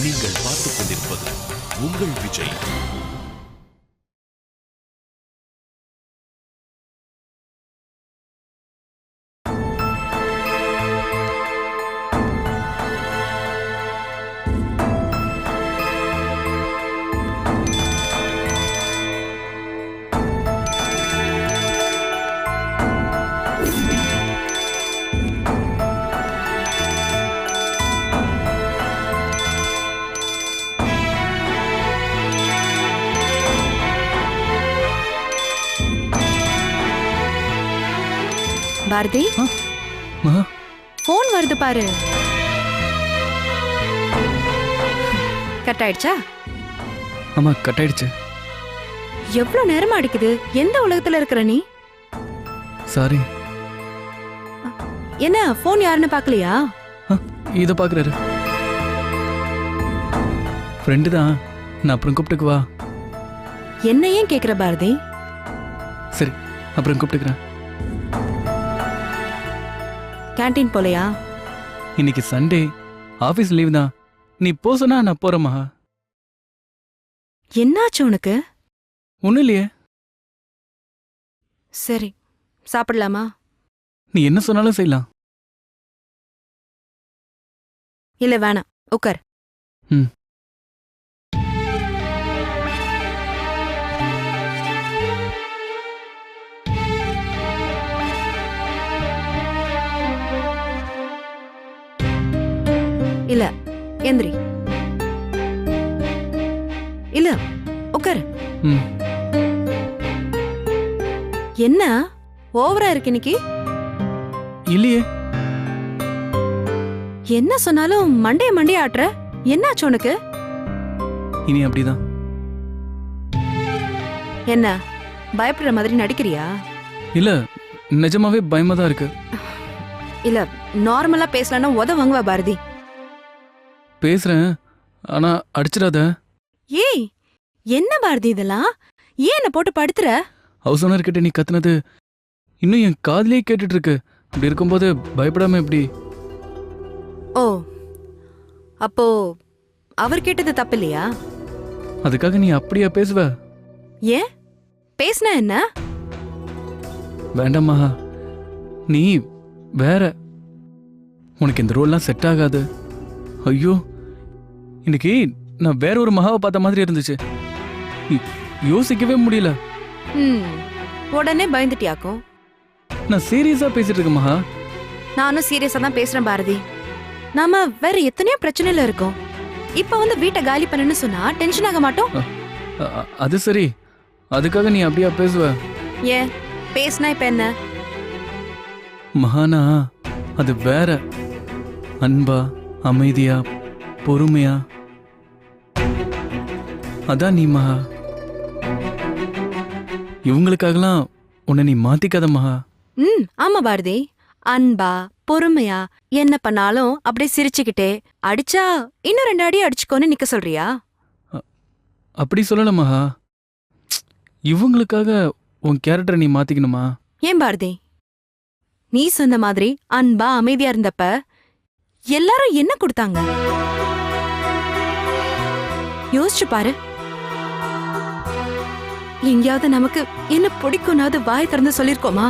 நீங்கள் பார்த்துக் கொண்டிருப்பது உங்கள் விஜய். பாரதி, போன் வருது பாரு. கட் ஆயிடுச்சா? ஆமா, கட் ஆயிடுச்சு. எவ்வளவு நேரமா அடிக்குது? எந்த உலகத்துல இருக்கிற நீ? சாரி. என்ன போன் யாருன்னு பாக்கலையா? இத பாக்குறாரு. ஃப்ரெண்டு தான். நான் அப்புறம் கூப்பிட்டுக்குவா. என்ன ஏன் கேக்குற பாரதி? சரி, அப்புறம் கூப்பிட்டுக்கிறேன். கேண்டீன் போலையா? இன்னைக்கு சண்டே, ஆபீஸ் லீவ் தான். நீ போ சொன்னா நான் போறேம்மா. என்னாச்சு உனக்கு? ஒண்ணும் இல்லையே. சரி, சாப்பிடலாமா? நீ என்ன சொன்னாலும் செய்யலாம். இல்ல வேணாம், உட்கார். ம். இல்ல, எந்திரி. இல்ல, உட்காரு. ம். என்ன ஓவரா இருக்கு இன்னைக்கு? இல்லையே. என்ன சொன்னாலும் மண்டைய ஆட்டுற. என்னாச்சு உனக்கு? இனி அப்படிதான். என்ன பயப்படுற மாதிரி நடிக்கிறியா? இல்ல, நிஜமாவே பயமா தான் இருக்கு. இல்ல, நார்மலா பேசலன்னா உத வாங்குவா பாரதி. பேசுறேன், ஆனா அடிச்சிடாத. ஏய், என்ன பாரதி இதெல்லாம்? ஏன் என்ன போட்டு படுத்துற? ஹவுஸ் ஓனர் கிட்ட நீ கத்துனது இன்னும் என் காதுலயே கேட்டுட்டு இருக்கு. அப்படி இருக்கும்போது பயப்படாம எப்படி? ஓ, அப்போ அவர் கேட்டது தப்பு இல்லையா? அதுக்காக நீ அப்படியா பேசுவ? ஏன்? பேசினா என்ன? வேண்டாம்மா, நீ வேற. உனக்கு இந்த ரோல்லாம் செட் ஆகாது. ஐயோ, இன்னைக்கு நான் வேற ஒரு மகாவை பார்த்த மாதிரி இருந்துச்சு. யோசிக்கவே முடியல. உடனே பயந்துட்டியாக்கும். நான் சீரியஸா பேசிட்டு இருக்கேன் மகா. நானும் சீரியஸா தான் பேசுறேன் பாரதி. நாம வேற எத்தனையோ பிரச்சனையில இருக்கோம். இப்ப வந்து வீட்டை காலி பண்ணுன்னு சொன்னா டென்ஷன் ஆக மாட்டோம்? அது சரி, அதுக்காக நீ அப்படியா பேசுவ? ஏன் பேசினா இப்ப என்ன? மகானா அது வேற. அன்பா, அமைதியா, பொறுமையா, அதான் நீ மகா. இவங்களுக்காகலாம் உன்னை நீ மாத்திக்காத மகா. ஆமா பாரதி, அன்பா பொறுமையா என்ன பண்ணாலும் அப்படியே சிரிச்சுக்கிட்டே, அடிச்சா இன்னும் 2 அடி அடிச்சுக்கோன்னு நிக்க சொல்றியா? அப்படி சொல்லல மகா. இவங்களுக்காக உன் கேரக்டரை நீ மாத்திக்கணுமா? ஏன் பாரதி, நீ சொன்ன மாதிரி அன்பா அமைதியா இருந்தப்ப எல்லாரும் என்ன கொடுத்தாங்க? யோசிச்சு பாரு. எங்கேயாவது நமக்கு என்ன பிடிக்கும்னாவது வாய் திறந்து சொல்லிருக்கோமா?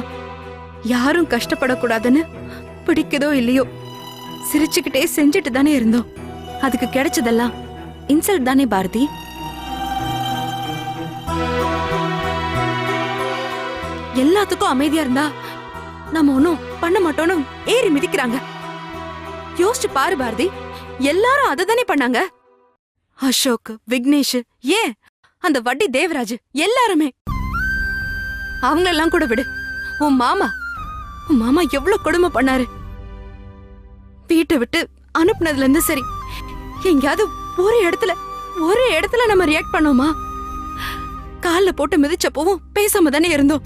யாரும் கஷ்டப்படக்கூடாதுன்னு பிடிக்குதோ இல்லையோ சிரிச்சுக்கிட்டே செஞ்சுட்டு தானே இருந்தோம். அதுக்கு கிடைச்சதெல்லாம் இன்சல்ட் தானே பாரதி? எல்லாத்துக்கும் அமைதியா இருந்தா நம்ம ஒன்னும் பண்ண மாட்டோம்னு ஏறி மிதிக்கிறாங்க. யோசிச்சு பாரு பாரதி, எல்லாரும் அததானே பண்ணாங்க. அசோக், விக்னேஷ், ஏன் அந்த வட்டி தேவராஜ், எல்லாருமே. அவங்களெல்லாம் கூட விடு. உன் மாமா எவ்வளவு கொடுமை பண்ணாரு. வீட்டை விட்டு அனுப்புனதுல இருந்து சரி, எங்கயாவது ஒரு இடத்துல நம்ம ரியாக்ட் பண்ணோமா? கால்ல போட்டு மிதிச்சப்பவும் பேசாம தானே இருந்தோம்.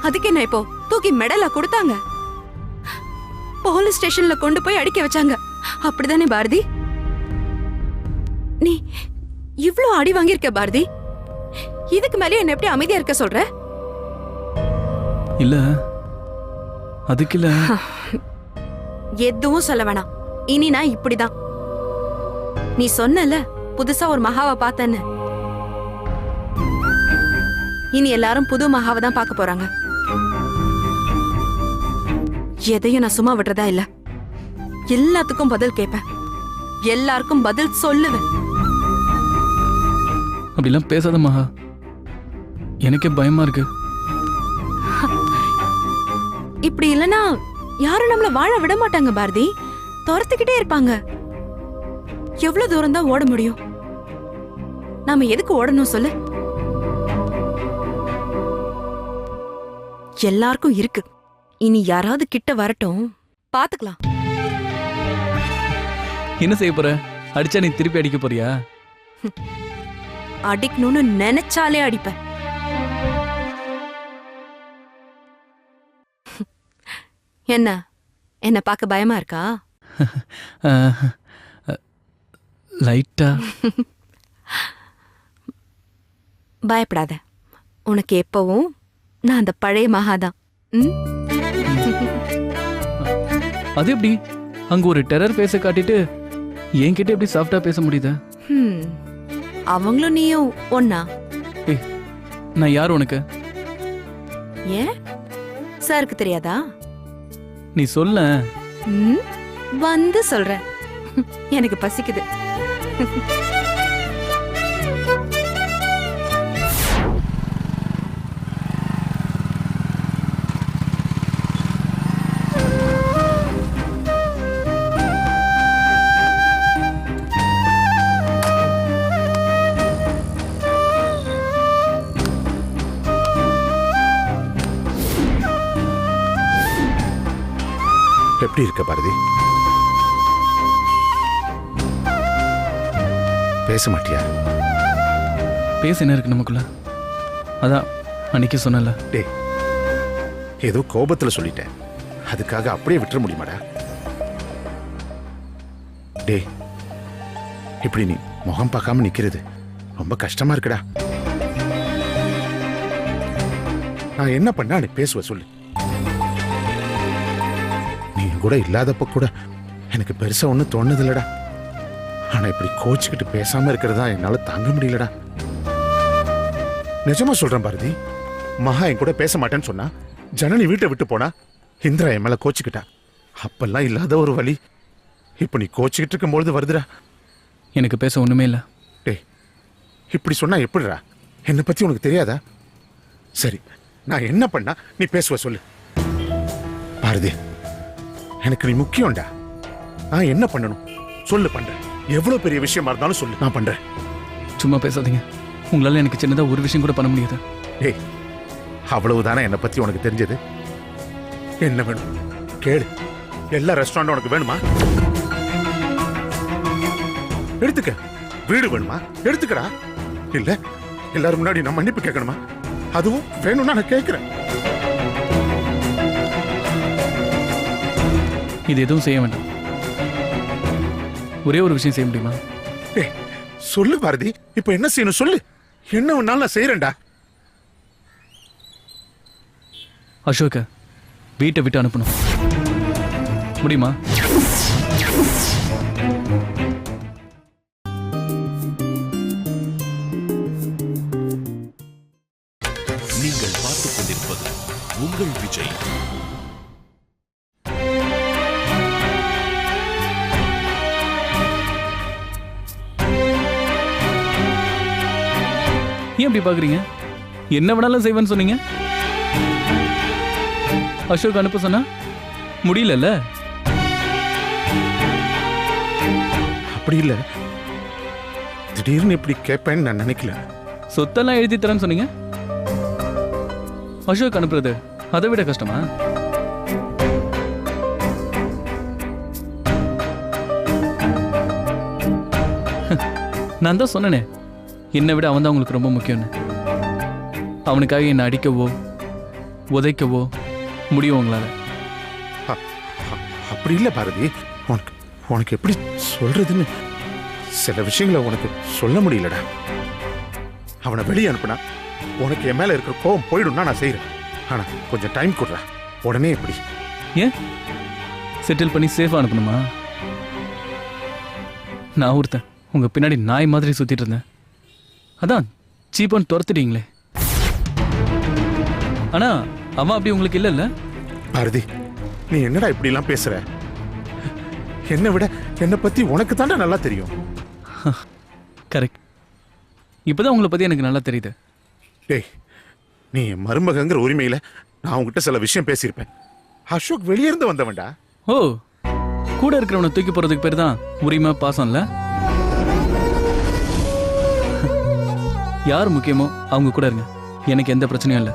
அதுக்கு என்ன இப்போ தூக்கி மெடலா கொடுத்தாங்க? போலீஸ் ஸ்டேஷன்ல கொண்டு போய் அடிக்க வச்சாங்க. அப்படிதானே பாரதி? நீ இவ்ளோ அடி வாங்கியிருக்க பாரதி, இதுக்கு மேலே என்ன எப்படி அமைதியா இருக்க சொல்ற? இல்ல, அதுக்கு இல்ல. எதுவும் சொல்ல வேணாம். இனி நான் இப்படிதான். நீ சொன்னல புதுசா ஒரு மகாவை பார்த்தேன்னு. இனி எல்லாரும் புது மகாவை தான் பார்க்க போறாங்க. எதையும் நான் சும்மா விடுறதா இல்ல. எல்லாத்துக்கும் பதில் கேட்பேன், எல்லாருக்கும் பதில் சொல்லுவேன். அப்படிலாம் பேசாத மகா, எனக்கே பயமா இருக்கு. இப்படி இல்லனா யாரும் நம்மள வாழ விட மாட்டாங்க பாரதி, துரத்துக்கிட்டே இருப்பாங்க. எவ்வளவு தூரம் தான் ஓட முடியும்? நாம எதுக்கு ஓடணும் சொல்லு? எல்லாருக்கும் இருக்கு. இனி யாராவது கிட்ட வரட்டும், பாத்துக்கலாம். என்ன செய்ய போற? அடிச்சா நீ திருப்பி அடிக்க போறியா? அடிக்கணும்னு நினைச்சாலே அடிப்பேன். என்ன என்ன பார்க்க பயமா இருக்கா? லைட்டா. பயப்படாத, உனக்கு எப்பவும் நான் அந்த பழைய மகாதான். அது எப்படி அங்க ஒரு டெரர் பேச காட்டிட்டு என்கிட்ட எப்படி சாஃப்டா பேச முடியுது? அவங்களும் நீயும் ஒன்னா? ஏய், நான் யார் உனக்கு? ஏன் சாருக்கு தெரியாதா? நீ சொல்ல. வந்து சொல்றேன். எனக்கு பசிக்குது. எப்படி இருக்க பாரதி? பேச மாட்டியா? பேச என்ன இருக்கு நமக்குள்ள? அதான் அன்னைக்கு சொன்னல. டேய், ஏதோ கோபத்துல சொல்லிட்டேன், அதுக்காக அப்படியே விட்டுற முடியுமாடா? டேய், இப்படி நீ முகம் பார்க்காம நிக்கிறது ரொம்ப கஷ்டமா இருக்குடா. நான் என்ன பண்ணா நீ பேசுவ சொல்லு. நீ கூட இல்லாதப்ப கூட எனக்கு பெருசா ஒன்னும் தோணுது இல்லடா. ஆனா இப்படி கோச்சுக்கிட்டு பேசாம இருக்கிறதா என்னால தாங்க முடியலடா. நிஜமா சொல்றேன் பாரதி, மகா என் கூட பேச மாட்டேன்னு சொன்னா, ஜனனி வீட்டை விட்டு போனா, இந்திரா என் மேல கோச்சுக்கிட்டா. அப்பெல்லாம் இல்லாத ஒரு வலி இப்ப நீ கோச்சுக்கிட்டு இருக்கும்பொழுது வருதுடா. எனக்கு பேச ஒண்ணுமே இல்ல. டேய், இப்படி சொன்னா எப்படிடா? என்னை பத்தி உனக்கு தெரியாதா? சரி, நான் என்ன பண்ணா நீ பேசுவ சொல்லு. பாரதி, எனக்கு நீ முக்கியம்டா. நான் என்ன பண்ணணும் சொல்லு, பண்றேன். எவ்வளவு பெரிய விஷயமா இருந்தாலும் சொல்லு, நான் பண்றேன். சும்மா பேசாதீங்க. உங்களால எனக்கு சின்னதா ஒரு விஷயம் கூட பண்ண முடியாது. டேய், அவ்வளவுதானே என்னை பத்தி உனக்கு தெரிஞ்சது? என்ன வேணும் கேளு. எல்லா ரெஸ்டாரண்டும் உனக்கு வேணுமா? எடுத்துக்க. வீடு வேணுமா? எடுத்துக்கடா. இல்ல எல்லாரும் முன்னாடி நான் மன்னிப்பு கேட்கணுமா? அதுவும் வேணும்னா நான் கேட்கிறேன். இது எதுவும் செய்ய வேண்டாம். ஒரே ஒரு விஷயம் செய்ய முடியுமா? ஏய், சொல்லு பாரதி, இப்ப என்ன செய்யணும் சொல்லு. என்ன வேணாலும் நான் செய்யறேன்டா. அசோக வீட்டை விட்டு அனுப்பணும். முடியுமா? நீங்கள் பார்த்துக் கொண்டிருப்பது உங்கள் விஜய். ஏன் இப்படி பாக்குறீங்க? என்ன வேணாலும் செய்வேன்னு சொன்னீங்க. அசோக் அனுப்ப சொன்னா முடியல. அப்படி இல்ல, திடீர்னு இப்படி கேட்பேன்னு நான் நினைக்கல. சொத்தெல்லாம் எழுதி தரேன்னு சொன்னீங்க. அசோக் அனுப்புறது அதை விட கஷ்டமா? நான் தான் சொன்னேனே, என்னை விட அவன் தான் உங்களுக்கு ரொம்ப முக்கியம்னு. அவனுக்காக என்னை அடிக்கவோ உதைக்கவோ முடியும் உங்களால? அப்படி இல்ல பாரதி, உனக்கு உனக்கு எப்படி சொல்றதுன்னு சில விஷயங்களை உனக்கு சொல்ல முடியலடா. அவனை வெளியே அனுப்புனா உனக்கு என் மேல இருக்கிற கோவம் போயிடும்னா நான் செய்யறேன். ஆனா கொஞ்சம் டைம் கொடுறா. உடனே எப்படி? ஏன் செட்டில் பண்ணி சேஃபா அனுப்பணுமா? நான் ஒருத்தன் உங்கள் பின்னாடி நாய் மாதிரி சுற்றிட்டு இருந்தேன். அதான் சீப்பான்னு துரத்துட்டீங்களே. ஆனால் அவன் அப்படி உங்களுக்கு இல்லைல்ல? பாரதி, நீ என்னடா இப்படி எல்லாம் பேசுற? என்னை விட என்னை பத்தி உனக்கு தாண்டா நல்லா தெரியும். கரெக்ட். இப்போதான் உங்களை பற்றி எனக்கு நல்லா தெரியுது. டேய், நீ என் மருமகங்கிற உரிமையில நான் உங்ககிட்ட சில விஷயம் பேசியிருப்பேன். அசோக் வெளியே இருந்து வந்தவன்டா. ஓ, கூட இருக்கிறவனை தூக்கி போகிறதுக்கு பேர் தான் உரிமை, பாசம் இல்லை? யார் முக்கியமோ அவங்க கூட இருங்க, எனக்கு எந்த பிரச்சனையும் இல்லை.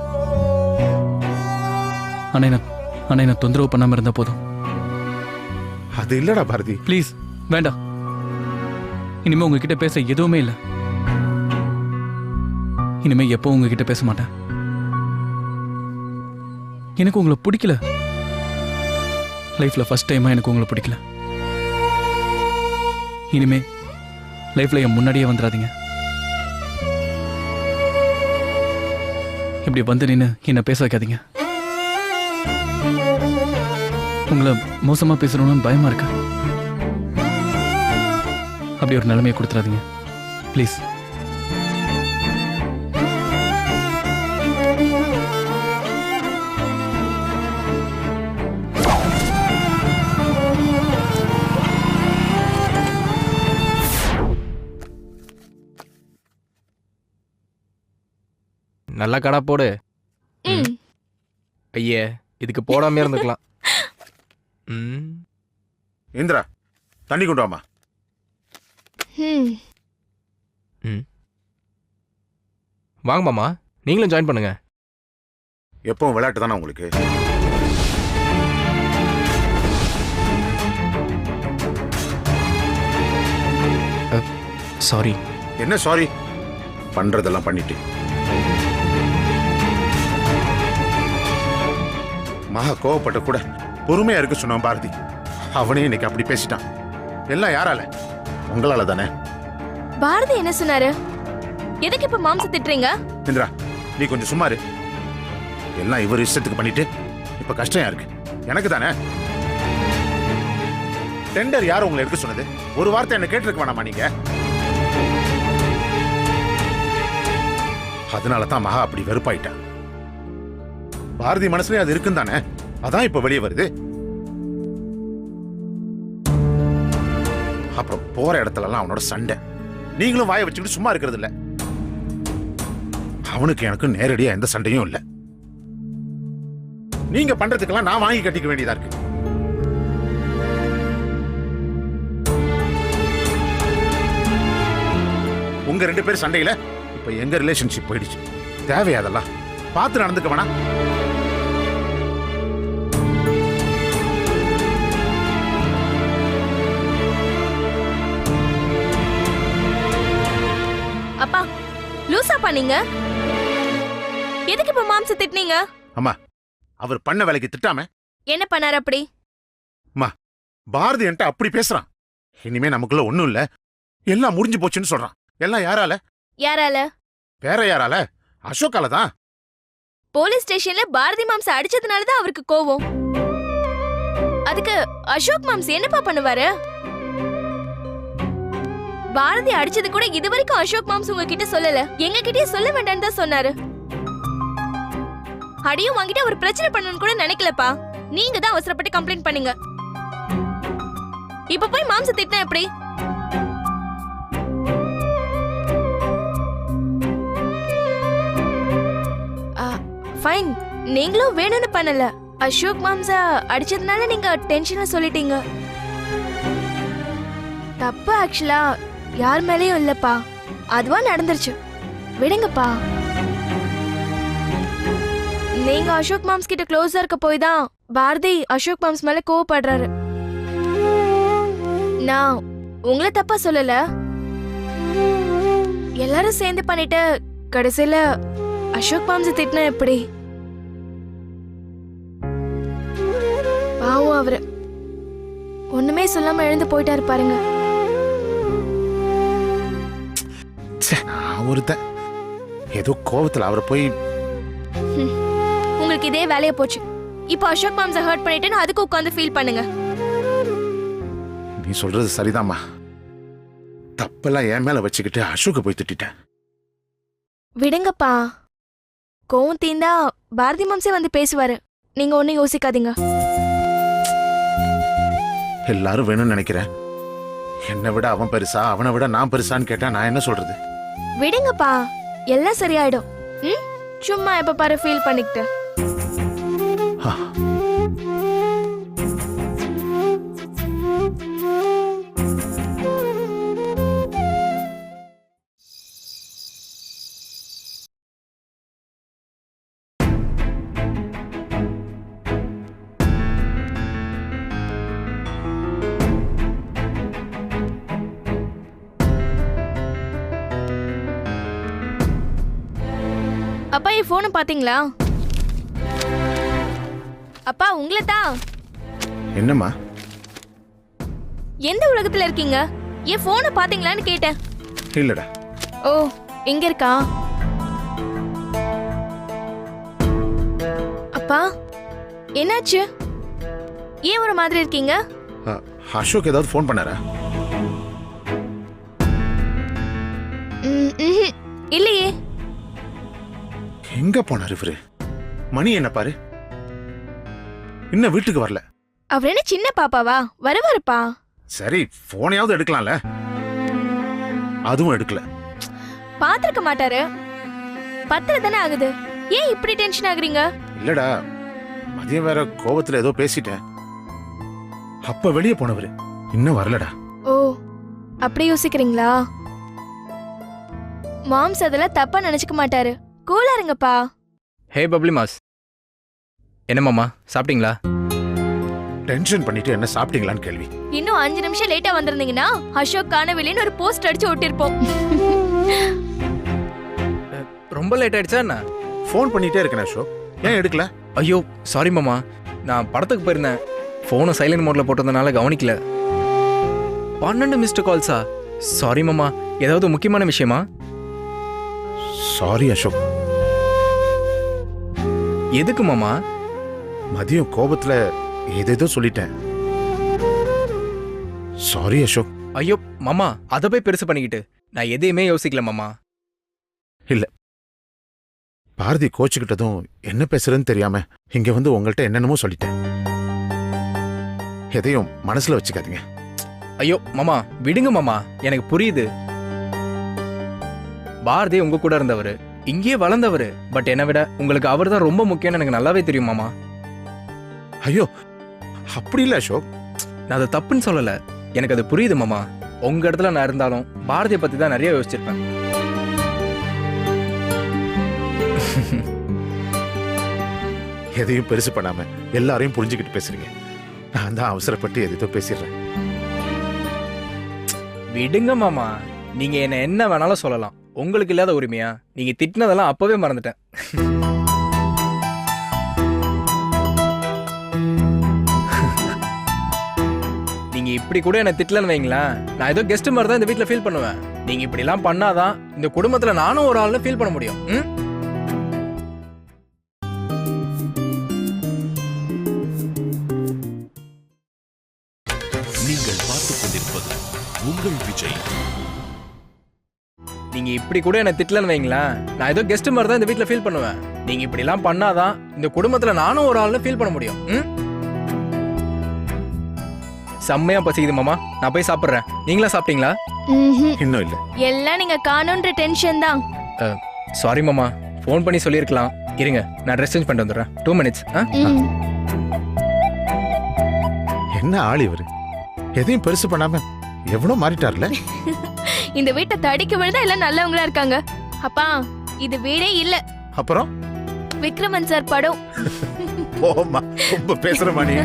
ஆனால் என்ன தொந்தரவு பண்ணாமல் இருந்தால் போதும். அது இல்லடா பாரதி. ப்ளீஸ் வேண்டாம். இனிமே உங்ககிட்ட பேச எதுவுமே இல்லை. இனிமே எப்போ உங்ககிட்ட பேச மாட்டேன். எனக்கு உங்களை பிடிக்கல. லைஃப்ல ஃபர்ஸ்ட் டைமா எனக்கு உங்களை பிடிக்கல. இனிமே லைஃப்ல என் முன்னாடியே வந்துடாதீங்க. இப்படி வந்து நின்று என்ன பேச வைக்காதீங்க. உங்களை மோசமா பேசணும்னு பயமா இருக்கு. அப்படி ஒரு நிலைமையை கொடுத்துறாதீங்க ப்ளீஸ். நல்லா கடா போடு. ம். ஐயே, இதுக்கு போடாம இருந்துக்கலாம். இந்திரா, தண்ணி கொண்டு வாமா. வாங்க மாமா, நீங்களும் ஜாயின் பண்ணுங்க. எப்பவும் விளையாட்டு தானே உங்களுக்கு? சாரி. என்ன சாரி? பண்றதெல்லாம் பண்ணிட்டு மகா கோவப்பட்ட கூட பொறுமையா இருக்க சொன்னான் பாரதி. அவனே இன்னைக்கு அப்படி பேசிட்டான். எல்லாம் யாரால? உங்களால தானே. பாரதி என்ன சொன்னாரு? எதுக்கு இப்ப மாம்ச திட்டுறீங்க? இந்திரா, நீ கொஞ்சம் சும்மா இரு. எல்லாம் இவர் இஷ்டத்துக்கு பண்ணிட்டு இப்ப கஷ்டம் யாருக்கு? எனக்கு தானே. டெண்டர் யார் உங்களை எடுக்க சொன்னது? ஒரு வார்த்தை என்ன கேட்டிருக்க வேணாமா நீங்க? அதனால தான் மகா அப்படி வெறுப்பாயிட்டான். பாரதி மனசுலயே அது இருக்குன்னு தானே, அதான் இப்ப வெளியே வருது. அப்புறம் போற இடத்துல எல்லாம் அவனோட சண்டை. நீங்களும் வாயை வச்சுக்கிட்டு சும்மா இருக்கிறது இல்ல. அவனுக்கு எனக்கு நேரடியா எந்த சண்டையும் இல்ல. நீங்க பண்றதுக்கெல்லாம் நான் வாங்கி கட்டிக்க வேண்டியதா இருக்கு. உங்க 2 பேர் சண்டையில இப்ப எங்க ரிலேஷன்ஷிப் போயிடுச்சு. தேவையா அதெல்லாம்? பார்த்து நடந்துக்க வேணா? அப்பா, லூசா பண்ணீங்க? எதுக்கு இப்ப மாம்ச திட்டுனீங்க? அம்மா, அவர் பண்ண வேலைக்கு திட்டாம என்ன பண்ணாரு அப்படி? பாரதி என்கிட்ட அப்படி பேசுறான். இனிமே நமக்குள்ள ஒண்ணும் இல்ல, எல்லாம் முடிஞ்சு போச்சுன்னு சொல்றான். எல்லாம் யாரால? யாரால? வேற யாரால? அசோக்கால தான். போலீஸ் ஸ்டேஷன்ல பாரதி மாம்ச அடிச்சதுனாலதான் அவருக்கு கோவம். அதுக்கு அசோக் மாம்ச என்னப்பா பண்ணுவாரு? பாரதி அடிச்சது கூட இதுவரைக்கும் அசோக் மாம்ஸ் உங்ககிட்ட சொல்லல. எங்க கிட்டயே சொல்ல வேண்டாம்னு தான் சொன்னாரு. அடியும் வாங்கிட்டு அவர் பிரச்சனை பண்ணணும்னு கூட நினைக்கலப்பா. நீங்க தான் அவசரப்பட்டு கம்ப்ளைண்ட் பண்ணீங்க. இப்ப போய் மாம்ச திட்டினா எப்படி? ஃபைன், நீங்களும் வேணும்னு பண்ணல. அசோக் மாம்ச அடிச்சதுனால நீங்க டென்ஷனா சொல்லிட்டீங்க. தப்பு ஆக்சுவலா யார் மேலயும் இல்லப்பா, அதுவா நடந்துருச்சு. விடுங்கப்பா. நீங்க அசோக் மாம்ஸ் கிட்ட க்ளோஸா இருக்க போய் தான் பாரதி அசோக் மாம்ஸ் மேல கோவப்படுறாரு. நான் உங்களை தப்பா சொல்லல. எல்லாரும் சேர்ந்து பண்ணிட்டு கடைசியில அசோக் மாம்ஸ் திட்டினா எப்படி? பாவம் அவரு ஒண்ணுமே சொல்லாம எழுந்து போயிட்டாரு பாருங்க. ஒருத்தன் ஏதோ கோவத்துல அவரை போய். உங்களுக்கு இதே வேலையா போச்சு. இப்போ அசோக் மாம்ஸ ஹர்ட் பண்ணிட்டேன்னு அதுக்கு உட்கார்ந்து ஃபீல் பண்ணுங்க. நீ சொல்றது சரிதாம்மா. தப்பெல்லாம் என் மேல வச்சுக்கிட்டு அசோக்க போய் திட்டிட்டேன். விடுங்கப்பா. கோவம் தீந்தா பாரதி மாம்சே வந்து பேசுவாரு. நீங்க ஒன்னும் யோசிக்காதீங்க. எல்லாரும் வேணும்னு நினைக்கிறேன். என்னை விட அவன் பெருசா, அவனை விட நான் பெருசான்னு கேட்டா நான் என்ன சொல்றது? விடுங்கப்பா, எல்லாம் சரியாயிடும். ம், சும்மா எப்ப பாரு ஃபீல் பண்ணிக்கிட்டு. ஆ. அப்பா என் போனை பாத்தீங்களா? அப்பா உங்களை தான். என்னம்மா? எந்த உலகத்துல இருக்கீங்க? என் போனை பாத்தீங்களான்னு கேட்டேன். இல்லடா. ஓ, எங்க இருக்கா? அப்பா என்னாச்சு? ஏன் ஒரு மாதிரி இருக்கீங்க? அசோக் ஏதாவது ஃபோன் பண்ணாரா? இல்லையே. எங்க போனாரு இவரு? மணி என்ன பாரு, இன்னும் வீட்டுக்கு வரல. அவர் என்ன சின்ன பாப்பாவா? வருவாருப்பா. சரி, போனையாவது எடுக்கலாம்ல. அதுவும் எடுக்கல. பாத்திருக்க மாட்டாரு. பத்திர தானே ஆகுது. ஏன் இப்படி டென்ஷன் ஆகுறீங்க? இல்லடா, மதியம் வேற கோபத்துல ஏதோ பேசிட்டேன். அப்ப வெளியே போனவரு இன்னும் வரலடா. ஓ, அப்படி யோசிக்கிறீங்களா? மாம்ஸ் அதெல்லாம் தப்பா நினைச்சுக்க மாட்டாரு. கூலா இருங்கப்பா. ஹே பப்ளி மாஸ், என்ன மாமா சாப்பிட்டீங்களா? டென்ஷன் பண்ணிட்டு என்ன சாப்பிட்டீங்களான்னு கேள்வி. இன்னும் 5 நிமிஷம் லேட்டா வந்திருந்தீங்கன்னா அசோக் காணவில்லைன்னு ஒரு போஸ்ட் அடிச்சு ஒட்டிருப்போம். ரொம்ப லேட் ஆயிடுச்சா என்ன? ஃபோன் பண்ணிட்டே இருக்கேன் அசோக், ஏன் எடுக்கல? ஐயோ சாரி மாமா, நான் படத்துக்கு போயிருந்தேன். ஃபோனை சைலண்ட் மோட்ல போட்டதுனால கவனிக்கல. 12 மிஸ்டு கால்ஸா? சாரி மாமா, ஏதாவது முக்கியமான விஷயமா? சாரி அசோக். எதுக்கு மாமா? மதியம் கோபத்துல ஏதேதோ சொல்லிட்டேன். சாரி அசோக். ஐயோ மாமா, அதை போய் பெருசு பண்ணிக்கிட்டு நான் எதையுமே யோசிக்கல மாமா. இல்ல, பாரதி கோச்சுக்கிட்டதும் என்ன பேசுறதுன்னு தெரியாம இங்க வந்து உங்கள்ட்ட என்னென்னமோ சொல்லிட்டேன். எதையும் மனசுல வச்சுக்காதீங்க. ஐயோ மாமா விடுங்க மாமா, எனக்கு புரியுது. பாரதி உங்க கூட இருந்தவர், இங்கேயே வளர்ந்தவர். பட் என்னை விட உங்களுக்கு அவர் தான் ரொம்ப முக்கியம்னு எனக்கு நல்லாவே தெரியும் மாமா. ஐயோ அப்படி இல்ல அசோக். நான் அதை தப்புன்னு சொல்லல, எனக்கு அது புரியுது மாமா. உங்க இடத்துல நான் இருந்தாலும் பாரதியை பத்தி தான் நிறைய யோசிச்சிருப்பேன். எதையும் பெருசு பண்ணாம எல்லாரையும் புரிஞ்சுக்கிட்டு பேசுறீங்க. நான் தான் அவசரப்பட்டு எதோ பேசிடுறேன். விடுங்க மாமா, நீங்க என்ன வேணாலும் சொல்லலாம். உங்களுக்கு இல்லாத உரிமையா? நீங்க திட்டினதெல்லாம் அப்பவே மறந்துட்டேன். நீங்க இப்படி கூட என்ன திட்டலன்னு வைங்களேன், நான் ஏதோ கெஸ்ட் மாதிரி தான் இந்த வீட்டுல ஃபீல் பண்ணுவேன். நீங்க இப்படி எல்லாம் பண்ணாதான் இந்த குடும்பத்துல நானும் ஒரு ஆள்னு ஃபீல் பண்ண முடியும். நீங்கள் பார்த்துக் கொண்டிருப்பது உங்கள் விஜய். நீங்க இப்படி கூட என்ன திட்டலன்னு வைங்களேன், நான் ஏதோ கெஸ்ட் மாதிரி தான் இந்த வீட்டுல ஃபீல் பண்ணுவேன். நீங்க இப்படி எல்லாம் பண்ணாதான் இந்த குடும்பத்துல நானும் ஒரு ஆள்னு ஃபீல் பண்ண முடியும். செம்மையா பசிக்குது மாமா, நான் போய் சாப்பிடுறேன். நீங்களா சாப்பிட்டீங்களா? இன்னும் இல்ல. எல்லாம் நீங்க காணுன்ற டென்ஷன் தான். சாரி மாமா, ஃபோன் பண்ணி சொல்லியிருக்கலாம். இருங்க, நான் ட்ரெஸ் சேஞ்ச் பண்ணிட்டு வந்துடுறேன். 2 minutes. என்ன ஆள் இவரு? எதையும் பெருசு பண்ணாம எவ்வளவு மாறிட்டார்ல. இந்த வீட்டை தடிக்க விழுந்தா எல்லாம் நல்லவங்களா இருக்காங்க. அப்பா இது வீடே இல்ல. அப்புறம் விக்ரமன் சார் படம். ஓமா, ரொம்ப பேசுறமா நீ.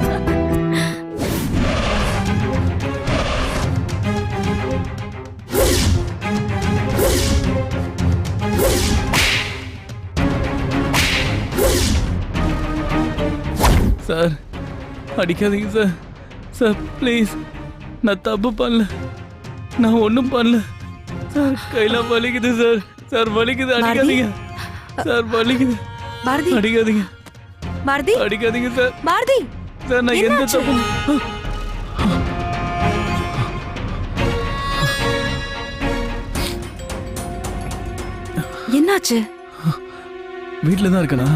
சார் அடிக்காதீங்க சார். சார் ப்ளீஸ், நான் தப்பு பண்ணல, நான் ஒன்றும் பண்ணல சார். கையெல்லாம் வலிக்குது சார். சார் வலிக்குது, அடிக்காதீங்க சார். வலிக்குது, பாரதி அடிக்காதீங்க. பாரதி அடிக்காதீங்க சார். பாரதி சார் நான் எந்த தப்பும் என்னாச்சு? வீட்டில் தான் இருக்கனா?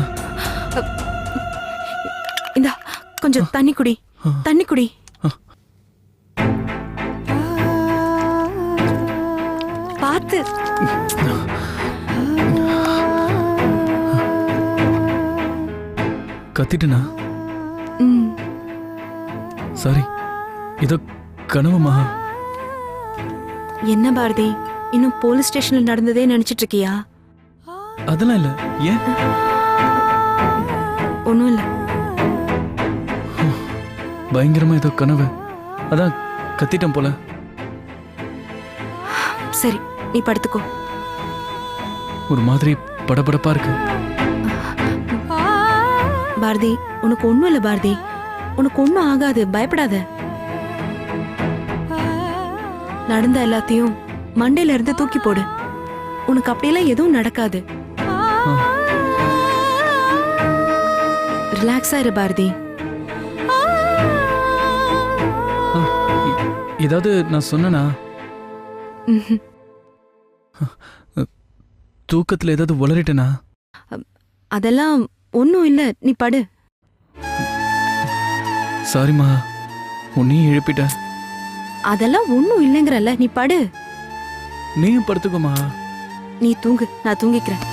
இந்தா கொஞ்சம் தண்ணி குடி, தண்ணி குடி. பார்த்து. கத்திட்டனா? ம். சாரி, இதோ கனவு மகா. என்ன பாரதி, இன்னும் போலீஸ் ஸ்டேஷன்ல நடந்ததே நினைச்சிட்டு இருக்கியா? அதெல்லாம் இல்ல. ஏன்? ஒண்ணும் இல்ல. பயங்கரமா ஏதோ கனவு, அதான் கத்திட்டேன் போல. சரி, நீ படுத்துக்கோ. ஒரு மாதிரி படபடப்பா இருக்கு. பாரதி, உனக்கு ஒண்ணும் இல்ல பாரதி, உனக்கு ஒண்ணும் ஆகாது, பயப்படாத. நடந்த எல்லாத்தையும் மண்டையில இருந்து தூக்கி போடு. உனக்கு அப்படியெல்லாம் எதுவும் நடக்காது. ரிலாக்ஸா இரு பாரதி. ஏதாவது நான் சொன்னனா? ம்ஹும். தூக்கத்துல ஏதாவது உளறிட்டேனா? அதெல்லாம் ஒண்ணும் இல்ல, நீ படு. சாரிம்மா, உன்னையும் எழுப்பிட்ட. அதெல்லாம் ஒண்ணும் இல்லைங்கிறல்ல, நீ படு. நீயும் படுத்துக்கோமா. நீ தூங்கு, நான் தூங்கிக்கிறேன்.